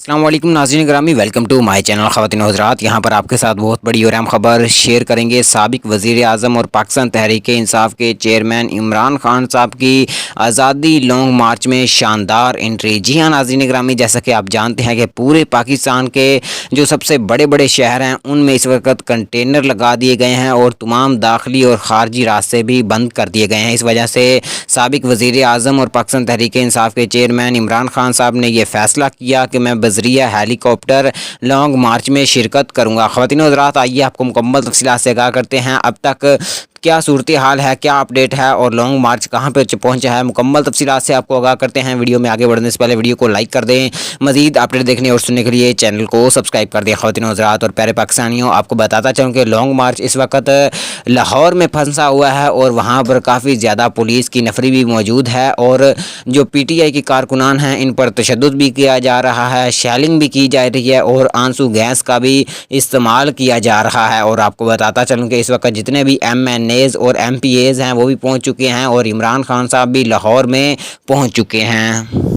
अस्सलाम वालेकुम नाज़रीन ग्रामी, वेलकम टू माय चैनल ख़वातीन और हज़रात। यहाँ पर आपके साथ बहुत बड़ी और अहम खबर शेयर करेंगे। साबिक वज़ीर आज़म और पाकिस्तान तहरीक इंसाफ के चेयरमैन इमरान खान साहब की आज़ादी लॉन्ग मार्च में शानदार एंट्री। जी हाँ नाज़रीन ग्रामी, जैसा कि आप जानते हैं कि पूरे पाकिस्तान के जो सबसे बड़े बड़े शहर हैं उनमें इस वक्त कंटेनर लगा दिए गए हैं और तमाम दाखिली और ख़ारजी रास्ते भी बंद कर दिए गए हैं। इस वजह से साबिक वज़ीर आज़म और पाकिस्तान तहरीक इंसाफ के चेयरमैन इमरान खान साहब ने यह फ़ैसला किया कि मैं बज़रिया हेलीकॉप्टर लॉन्ग मार्च में शिरकत करूँगा। ख़वातीन और हज़रात, आइए आपको मुकम्मल तफ़सीलात से आगाह करते हैं अब तक क्या सूरत हाल है, क्या अपडेट है और लॉन्ग मार्च कहाँ पे पहुँचा है। मुकम्मल तफ़सीलात से आपको आगाह करते हैं। वीडियो में आगे बढ़ने से पहले वीडियो को लाइक कर दें। मज़ीद अपडेट देखने और सुनने के लिए चैनल को सब्सक्राइब कर दें। ख़वातीन और हज़रात और प्यारे पाकिस्तानियों, आपको बताता चलूँ कि लॉन्ग मार्च इस वक्त लाहौर में फंसा हुआ है और वहाँ पर काफ़ी ज़्यादा पुलिस की नफरी भी मौजूद है और जो PTI की कारकुनान हैं इन पर तशद्दुद भी किया जा रहा है, शेलिंग भी की जा रही है और आंसू गैस का भी इस्तेमाल किया जा रहा है। और आपको बताता चलूँ कि इस वक्त जितने भी MNAs और MPAs हैं वो भी पहुँच चुके हैं और इमरान खान साहब भी लाहौर में पहुँच चुके हैं।